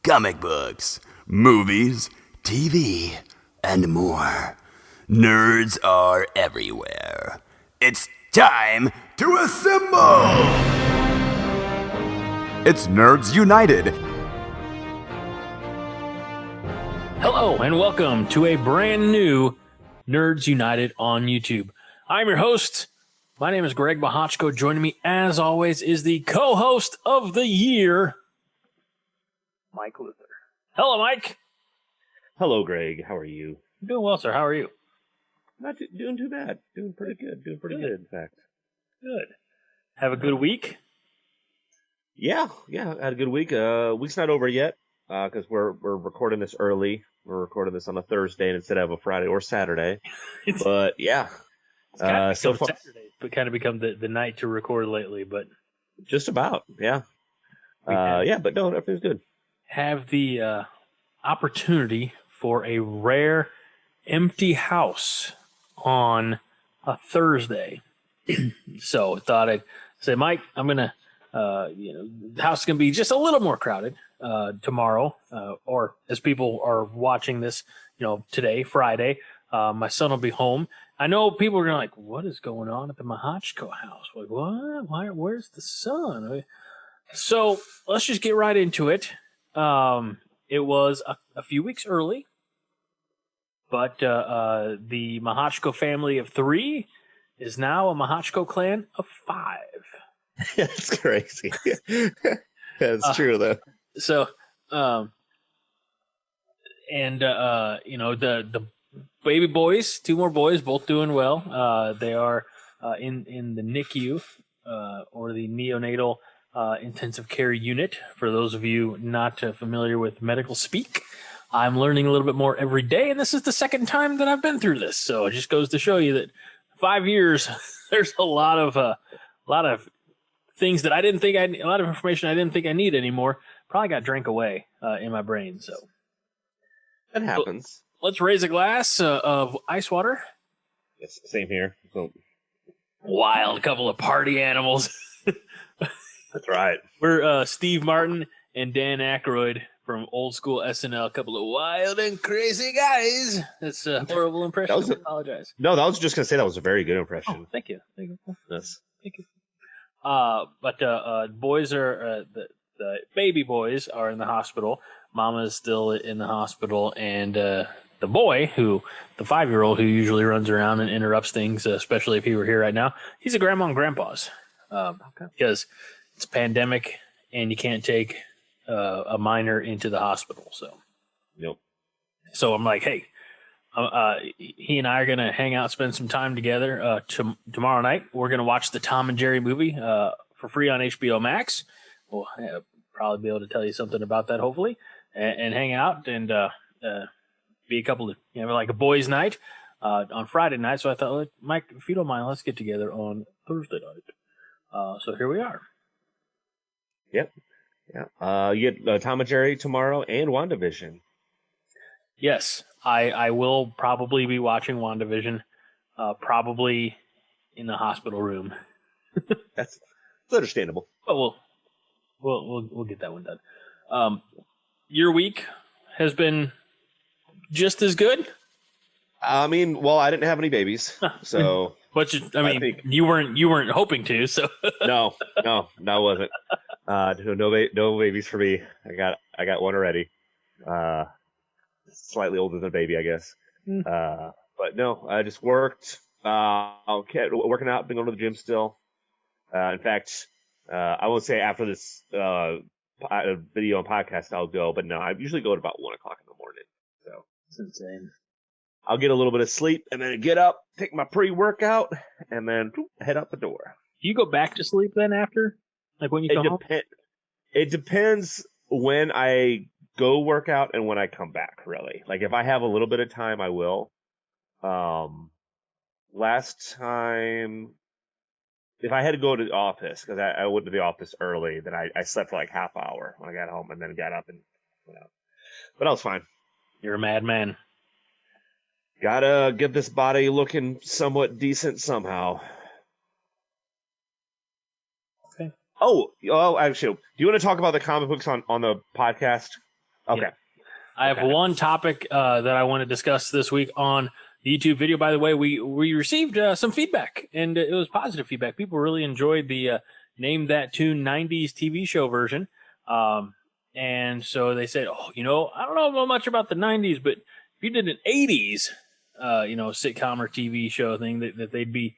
comic books, movies, TV, and more. Nerds are everywhere. It's time to assemble! It's Nerds United. Hello, and welcome to a brand new Nerds United on YouTube. I'm your host. My name is Greg Bohochko. Joining me, as always, is the co-host of the year, Mike Luther. Hello, Mike. Hello, Greg. How are you? I'm doing well, sir. How are you? Not doing too bad. Doing pretty good. Doing pretty good, in fact. Good. Have a good week? Yeah. I had a good week. Week's not over yet because we're recording this early. We're recording this on a Thursday instead of a Friday or Saturday. But yeah, It's kind of so far Saturday, but kind of become the night to record lately. But just about. Yeah. But no, everything's good. Have the opportunity for a rare empty house on a Thursday. So thought I'd say, Mike, I'm gonna, the house is gonna be just a little more crowded tomorrow, or as people are watching this, today, Friday. My son will be home. I know people are gonna like, what is going on at the Mahachko house? Like, what? Why? Where's the son? So let's just get right into it. It was a few weeks early, but the Mahachko family of 3 is now a Mahachko clan of 5. That's crazy. That's true, though. So, the baby boys, 2 more boys, both doing well. They are in the NICU, or the neonatal intensive care unit. For those of you not familiar with medical speak, I'm learning a little bit more every day, and this is the second time that I've been through this. So it just goes to show you that 5 years, there's a lot of things that I didn't think a lot of information I didn't think I need anymore. Probably got drank away in my brain. So That happens. So, let's raise a glass of ice water. Yes, same here. So, wild couple of party animals. that's right. We're Steve Martin and Dan Aykroyd from old school SNL. A couple of wild and crazy guys. That's a horrible impression. I apologize. No, I was just going to say that was a very good impression. Oh, thank you. Yes. Thank you. But boys are the baby boys are in the hospital. Mama is still in the hospital, and the boy, the 5-year-old who usually runs around and interrupts things, especially if he were here right now, he's a grandma and grandpa's. Because it's a pandemic and you can't take a minor into the hospital. So, Yep. So I'm like, hey, he and I are gonna hang out, spend some time together. Tomorrow night, we're gonna watch the Tom and Jerry movie for free on HBO Max. We'll probably be able to tell you something about that, hopefully, and hang out and be a couple of like a boys' night on Friday night. So I thought, Mike, if you don't mind, let's get together on Thursday night. So here we are. Yep. Yeah. You get Tom and Jerry tomorrow and WandaVision. Yes, I will probably be watching WandaVision, probably in the hospital room. That's understandable. But we'll get that one done. Your week has been just as good. I mean, well, I didn't have any babies, so. But you weren't hoping to, so. No, that wasn't. No babies for me. I got one already. Slightly older than a baby, I guess. But no, I just worked. Working out, been going to the gym still. In fact, I won't say after this video and podcast I'll go, but no, I usually go at about 1:00 in the morning. So it's insane. I'll get a little bit of sleep and then get up, take my pre-workout, and then head out the door. Do you go back to sleep then after? Like when you come home? It depends when I go work out and when I come back, really. Like if I have a little bit of time, I will. Last time, if I had to go to the office, because I went to the office early, then I slept for like half hour when I got home and then got up and went out. But I was fine. You're a madman. Gotta get this body looking somewhat decent somehow. Okay. Oh, actually, do you want to talk about the comic books on the podcast? Okay. Yeah. I have one topic that I want to discuss this week on the YouTube video. By the way, we received some feedback, and it was positive feedback. People really enjoyed the Name That Tune 90s TV show version. And so they said, oh, I don't know much about the 90s, but if you did an 80s, sitcom or TV show thing, that they'd be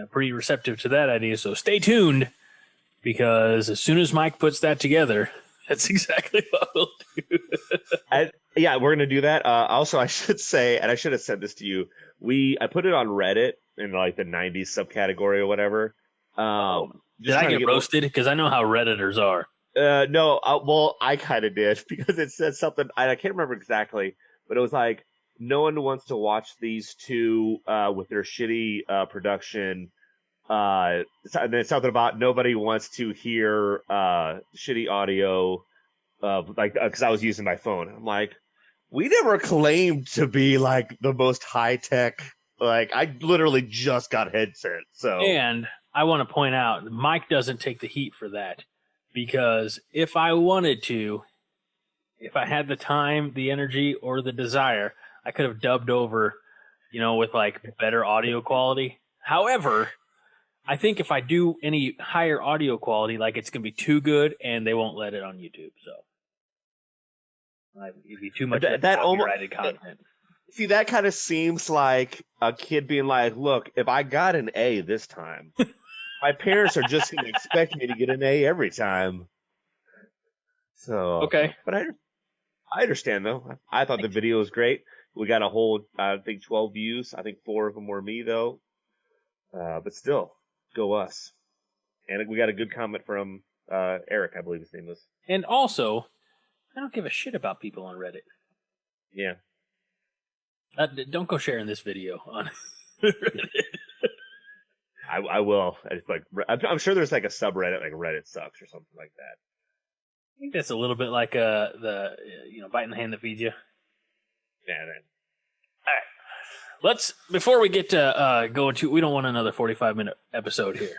pretty receptive to that idea. So stay tuned, because as soon as Mike puts that together, that's exactly what we'll do. Yeah, we're gonna do that. Also, I should say, and I should have said this to you. I put it on Reddit in like the '90s subcategory or whatever. Did I get roasted? Because I know how Redditors are. No. Well, I kind of did, because it said something. I can't remember exactly, but it was like, no one wants to watch these two with their shitty production. And then something about nobody wants to hear shitty audio, because I was using my phone. I'm like, we never claimed to be like the most high tech. Like, I literally just got headset. So, and I want to point out, Mike doesn't take the heat for that, because if I wanted to, if I had the time, the energy, or the desire, I could have dubbed over, with like better audio quality. However, I think if I do any higher audio quality, like, it's going to be too good and they won't let it on YouTube. So it'd be too much copyrighted content. See, that kind of seems like a kid being like, look, if I got an A this time, my parents are just going to expect me to get an A every time. So, okay. But I understand, though. I thought the video was great. We got a whole, I think, 12 views. I think 4 of them were me, though. But still, go us. And we got a good comment from Eric, I believe his name was. And also, I don't give a shit about people on Reddit. Yeah. Don't go sharing this video on Reddit. I will. I'm sure there's like a subreddit, like Reddit sucks or something like that. I think that's a little bit like the biting the hand that feeds you. Yeah, man. All right. Before we get to go into, we don't want another 45-minute episode here.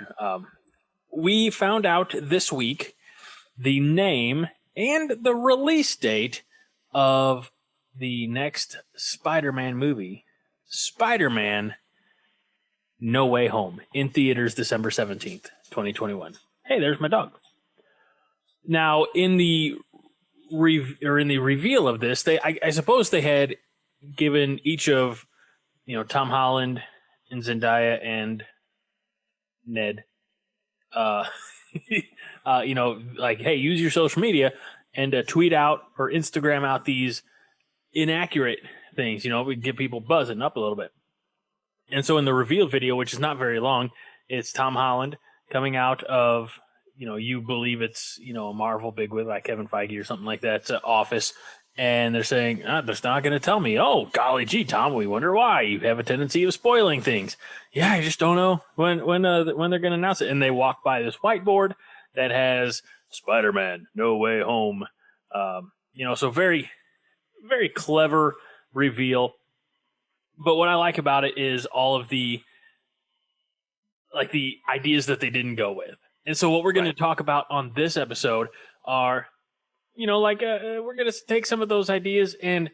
We found out this week the name and the release date of the next Spider-Man movie, Spider-Man No Way Home, in theaters December 17th, 2021. Hey, there's my dog. Now, in the reveal of this, I suppose they had given each of Tom Holland and Zendaya and Ned, like, hey, use your social media and tweet out or Instagram out these inaccurate things. We get people buzzing up a little bit. And so in the reveal video, which is not very long, it's Tom Holland coming out of, you believe it's, a Marvel bigwig like Kevin Feige or something like that, office. And they're saying, they're not going to tell me. Oh, golly gee, Tom, we wonder why. You have a tendency of spoiling things. Yeah, I just don't know when they're going to announce it. And they walk by this whiteboard that has Spider-Man No Way Home. So very, very clever reveal. But what I like about it is all of the ideas that they didn't go with. And so what we're going to talk about on this episode are, we're going to take some of those ideas and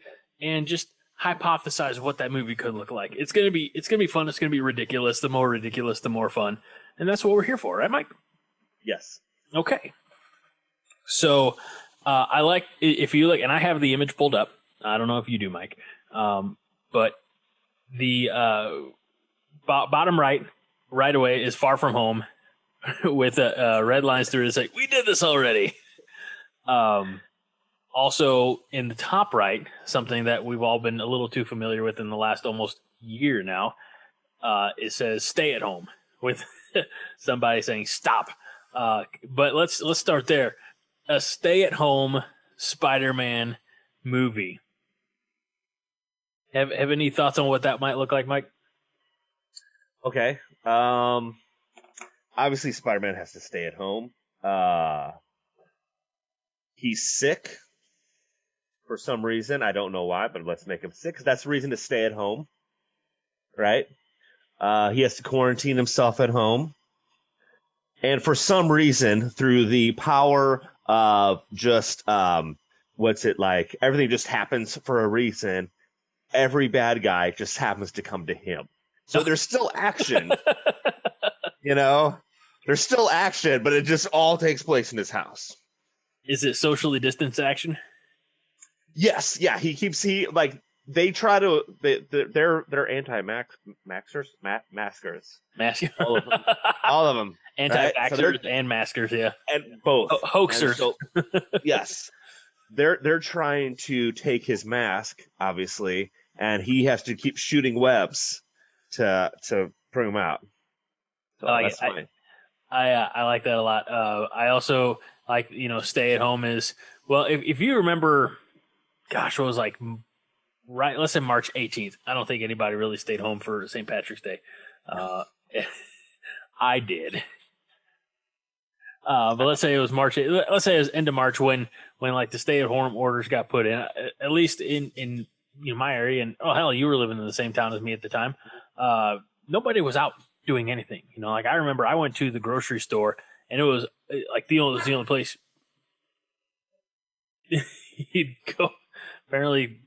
just hypothesize what that movie could look like. It's going to be fun. It's going to be ridiculous. The more ridiculous, the more fun. And that's what we're here for, right, Mike? Yes. Okay. So I like, if you look, and I have the image pulled up. I don't know if you do, Mike. But the bottom right away is Far From Home with red lines through it. It's like, we did this already. Also in the top right, something that we've all been a little too familiar with in the last almost year now, it says stay at home with somebody saying stop. But let's start there. A stay at home Spider-Man movie. Have any thoughts on what that might look like, Mike? Okay. Obviously Spider-Man has to stay at home. He's sick for some reason. I don't know why, but let's make him sick, because that's the reason to stay at home, right? He has to quarantine himself at home. And for some reason, through the power of just what's it like? Everything just happens for a reason. Every bad guy just happens to come to him. So there's still action, you know? There's still action, but it just all takes place in his house. Is it socially distanced action? Yes, yeah. They try to. They're anti-maskers. All of them. Anti-vaxxers Right? So and maskers, yeah. and both Hoaxers. So, yes, they're trying to take his mask, obviously, and he has to keep shooting webs to bring him out. So I like that's it. fine. I like that a lot. I also like, stay at home is, well, if you remember, gosh, what was like, right, let's say March 18th. I don't think anybody really stayed home for St. Patrick's Day. I did. But let's say it was let's say it was end of March when like the stay at home orders got put in, at least in my area. And oh, hell, you were living in the same town as me at the time. Nobody was out doing anything. Like I remember I went to the grocery store and it was like the only place you'd go. Apparently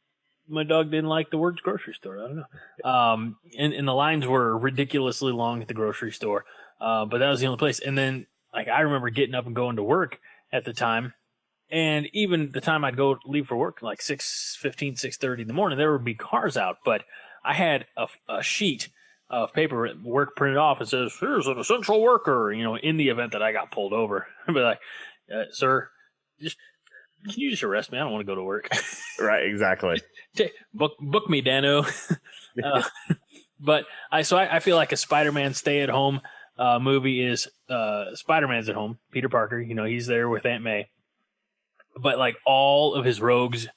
my dog didn't like the words grocery store. I don't know. And the lines were ridiculously long at the grocery store. But that was the only place. And then like I remember getting up and going to work at the time. And even the time I'd leave for work, like 6:15, 6:30 in the morning, there would be cars out. But I had a sheet of paper work printed off and says, "Here's an essential worker," in the event that I got pulled over. I'd be like, "Sir, can you just arrest me? I don't want to go to work." Right, exactly. Book me, Dano. But I feel like a Spider-Man stay-at-home movie is Spider-Man's at home. Peter Parker, he's there with Aunt May. But like all of his rogues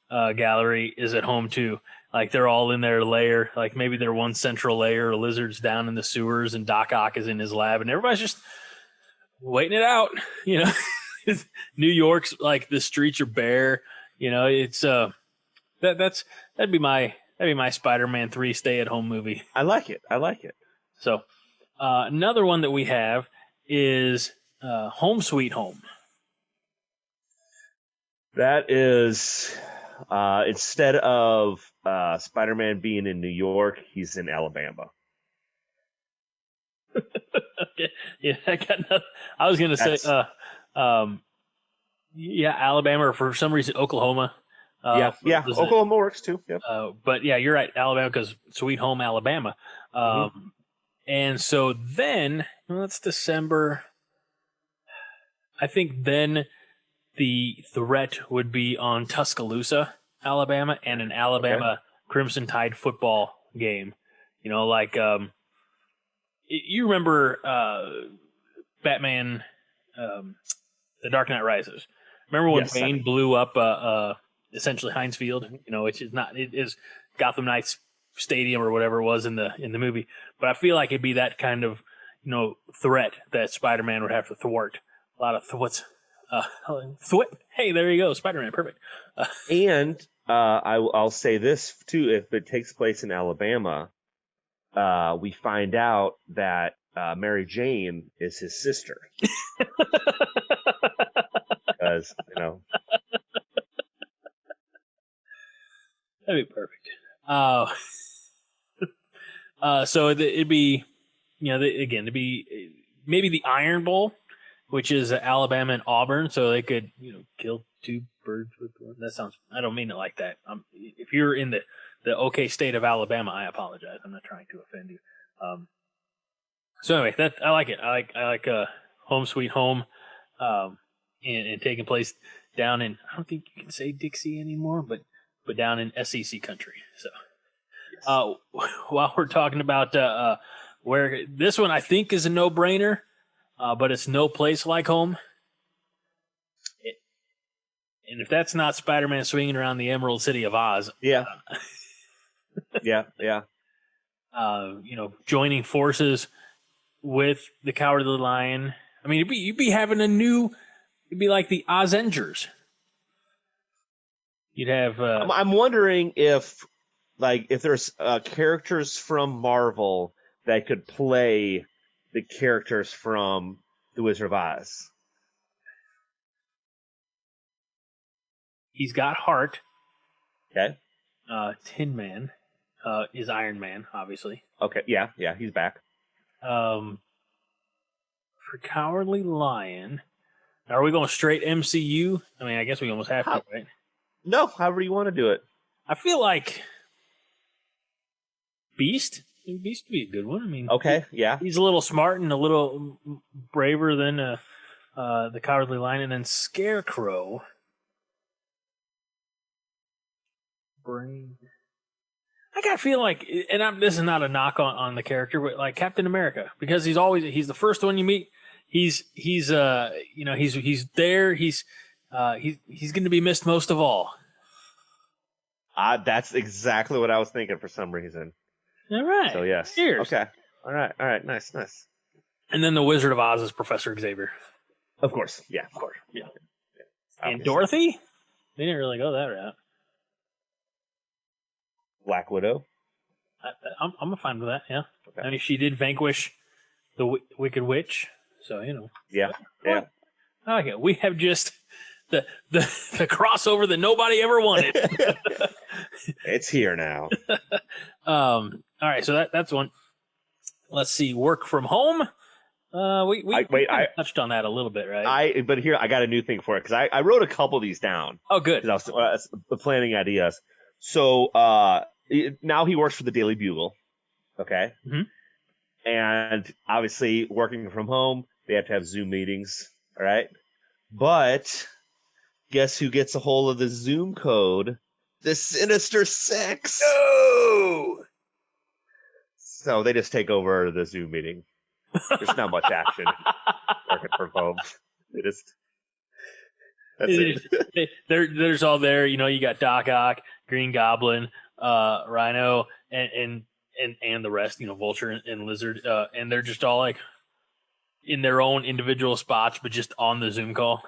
gallery is at home too. Like they're all in their lair. Like maybe they're one central lair. Lizard's down in the sewers, and Doc Ock is in his lab, and everybody's just waiting it out. New York's like the streets are bare. It's that'd be my Spider-Man 3 stay-at-home movie. I like it. So another one that we have is Home Sweet Home. That is instead of Spider-Man being in New York, he's in Alabama. Okay. Yeah, I got nothing. I was gonna say, Alabama, or for some reason Oklahoma. Oklahoma works too. Yep. But yeah, you're right, Alabama, because Sweet Home Alabama. And so then, that's December. I think then the threat would be on Tuscaloosa, Alabama, and an Alabama Crimson Tide football game. You remember Batman, The Dark Knight Rises. Remember when Bane blew up essentially Heinz Field, which is not, it is Gotham Knights Stadium or whatever it was in the movie. But I feel like it'd be that kind of, threat that Spider-Man would have to thwart. A lot of thwats. Thwip. Hey, there you go, Spider-Man, perfect. And I'll say this too: if it takes place in Alabama, we find out that Mary Jane is his sister. Because that'd be perfect. So it'd be, it'd be maybe the Iron Bowl, which is Alabama and Auburn, so they could, kill two birds with one. That sounds, I don't mean it like that. If you're in the okay state of Alabama, I apologize. I'm not trying to offend you. So anyway, I like it. I like Home Sweet Home, and taking place down in, I don't think you can say Dixie anymore, but down in SEC country. So, while we're talking about where this one I think is a no-brainer, but it's No Place Like Home. And if that's not Spider-Man swinging around the Emerald City of Oz, yeah. Joining forces with the Cowardly Lion. I mean, you'd be having it'd be like the Ozengers. You'd have. I'm wondering if there's characters from Marvel that could play the characters from The Wizard of Oz. He's got heart. Okay. Tin Man is Iron Man, obviously. Okay. Yeah. He's back. For Cowardly Lion, are we going straight MCU? I mean, I guess we almost have to, right? No, however you want to do it. I feel like Beast. Beast would be a good one. I mean, Okay. Yeah. he's a little smart and a little braver than the Cowardly Lion, and then Scarecrow. Brain. I got to feel like, and this is not a knock on the character, but like Captain America, because he's the first one you meet. He's there. He's going to be missed most of all. That's exactly what I was thinking for some reason. All right. So yes. Cheers. Okay. All right. Nice. And then the Wizard of Oz is Professor Xavier. Of course. Yeah. Yeah. Obviously. And Dorothy? They didn't really go that route. Black Widow. I'm fine with that. Yeah. Okay. I mean, she did vanquish the Wicked Witch, so Yeah. I like it. We have just the crossover that nobody ever wanted. It's here now. All right, so that's one. Let's see, work from home. We touched on that a little bit, right? But here I got a new thing for it because I wrote a couple of these down. Oh, good. Because I was planning ideas. So now he works for the Daily Bugle. Okay. Mm-hmm. And obviously working from home, they have to have Zoom meetings. All right. But guess who gets a hold of the Zoom code? The Sinister Six. No. So they just take over the Zoom meeting. There's not much action working from home. That's it. There's all there. You got Doc Ock, Green Goblin, Rhino, and the rest. Vulture and Lizard, and they're just all like in their own individual spots, but just on the Zoom call.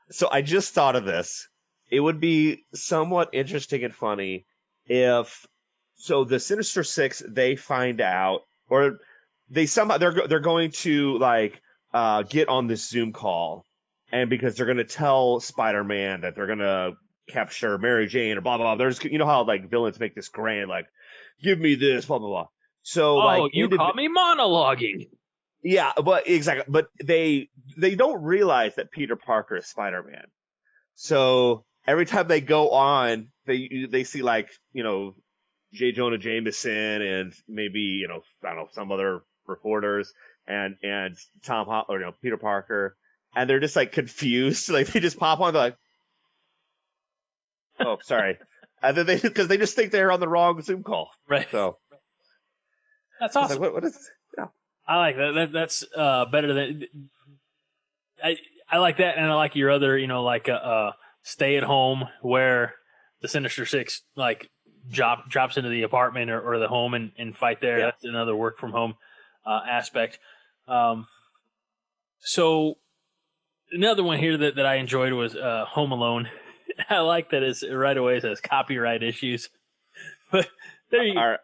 So I just thought of this. It would be somewhat interesting and funny if the Sinister Six, they find out, or they somehow they're going to get on this Zoom call, and because they're going to tell Spider-Man that they're going to capture Mary Jane or blah blah blah. There's how villains make this grand give me this blah blah blah. So you caught me monologuing. Yeah, but exactly. But they don't realize that Peter Parker is Spider-Man. So every time they go on, they see J. Jonah Jameson and maybe I don't know, some other reporters and Tom or Peter Parker, and they're just confused. They just pop on, they're like, oh, sorry, and then because they just think they're on the wrong Zoom call. Right. So that's awesome. What is? Yeah. I like that. That's better than I like that, and I like your other, stay at home where the Sinister Six drops into the apartment or the home and fight there. Yeah. That's another work from home aspect. So another one here that I enjoyed was Home Alone. I like that right away it says copyright issues, but there you go.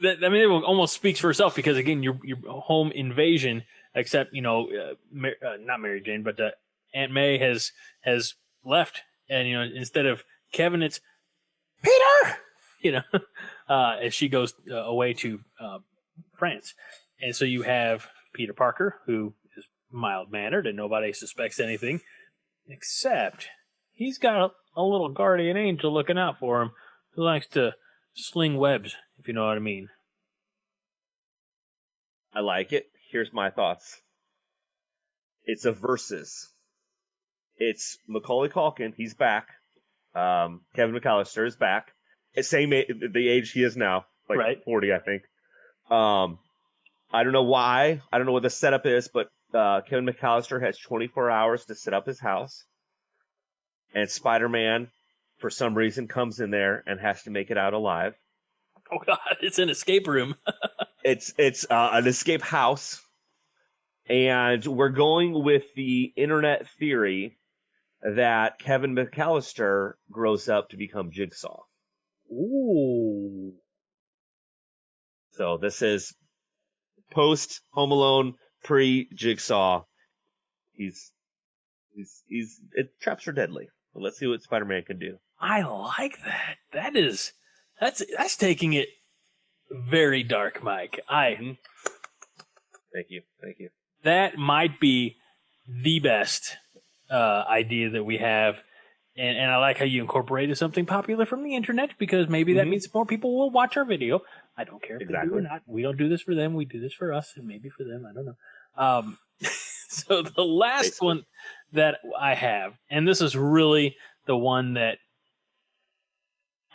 It almost speaks for itself because again, your home invasion, except not Mary Jane, but Aunt May has left, and instead of Kevin, it's Peter. As she goes away to France, and so you have Peter Parker, who is mild mannered and nobody suspects anything, except he's got a little guardian angel looking out for him who likes to sling webs, if you know what I mean. I like it. Here's my thoughts. It's a versus. It's Macaulay Culkin. He's back. Kevin McAllister is back. It's the age he is now, right. 40, I think. I don't know why. I don't know what the setup is, but Kevin McAllister has 24 hours to set up his house. And Spider-Man, for some reason, comes in there and has to make it out alive. Oh, God, it's an escape room. It's an escape house. And we're going with the internet theory that Kevin McAllister grows up to become Jigsaw. Ooh. So this is post Home Alone, pre Jigsaw. Traps are deadly. Let's see what Spider-Man can do. I like that. That's taking it very dark, Mike. Thank you. That might be the best idea that we have. And I like how you incorporated something popular from the internet, because maybe that means more people will watch our video. I don't care if they do or not. We don't do this for them. We do this for us, and maybe for them. I don't know. So the last one that I have, and this is really the one that,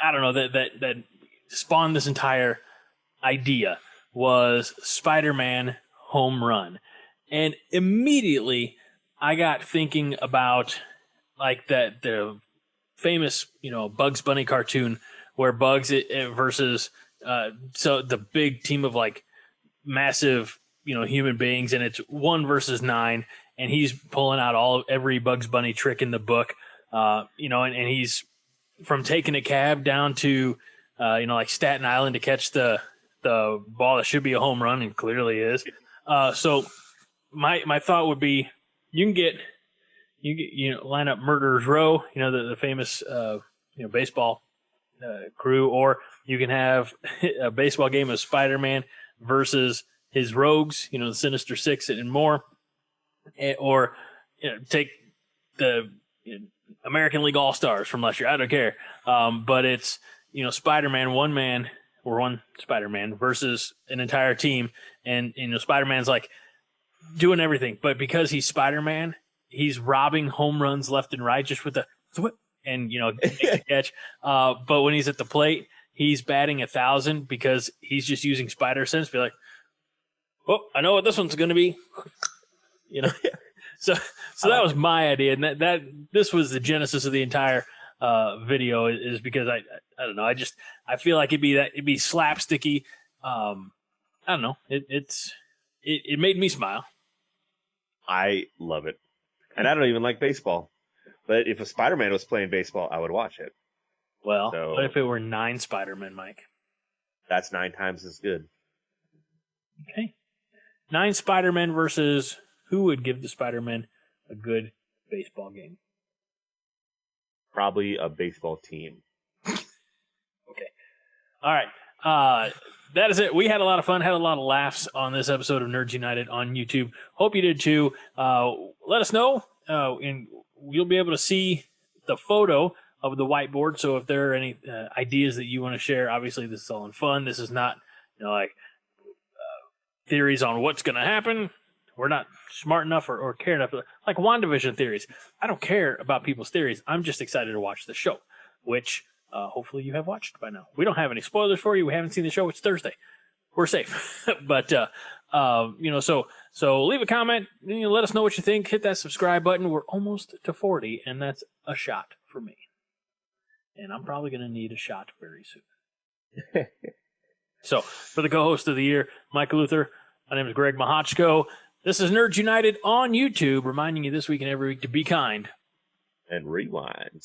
I don't know, that spawned this entire idea, was Spider-Man Home Run. And immediately I got thinking about like the famous, Bugs Bunny cartoon where Bugs versus so the big team of like massive, human beings, and it's 1 versus 9, and he's pulling out every Bugs Bunny trick in the book, and he's from taking a cab down to like Staten Island to catch the ball that should be a home run and clearly is. So my thought would be, you can line up Murderers Row, the famous baseball crew, or you can have a baseball game of Spider-Man versus his rogues, the Sinister Six and more, or take the American League All-Stars from last year. I don't care, but it's Spider-Man, one Spider-Man versus an entire team, and Spider-Man's like doing everything, but because he's Spider-Man, he's robbing home runs left and right just with the and make the catch. But when he's at the plate, he's batting 1,000 because he's just using spider sense. Be like, oh, I know what this one's going to be. So that was my idea, and that this was the genesis of the entire video, is because I don't know, I feel like it'd be slapsticky. I don't know. It made me smile. I love it. And I don't even like baseball. But if a Spider-Man was playing baseball, I would watch it. Well, what if it were 9 Spider-Men, Mike? That's 9 times as good. Okay. 9 Spider-Men versus who would give the Spider-Men a good baseball game? Probably a baseball team. Okay. All right. That is it. We had a lot of fun, had a lot of laughs on this episode of Nerds United on YouTube. Hope you did too. Let us know, and you'll be able to see the photo of the whiteboard. So if there are any ideas that you want to share, obviously this is all in fun. This is not like theories on what's going to happen. We're not smart enough or care enough. Like WandaVision theories. I don't care about people's theories. I'm just excited to watch the show, which hopefully you have watched by now. We don't have any spoilers for you. We haven't seen the show. It's Thursday. We're safe. But, so leave a comment. Let us know what you think. Hit that subscribe button. We're almost to 40, and that's a shot for me. And I'm probably going to need a shot very soon. So, for the co-host of the year, Michael Luther, my name is Greg Mahochko. This is Nerds United on YouTube, reminding you this week and every week to be kind. And rewind.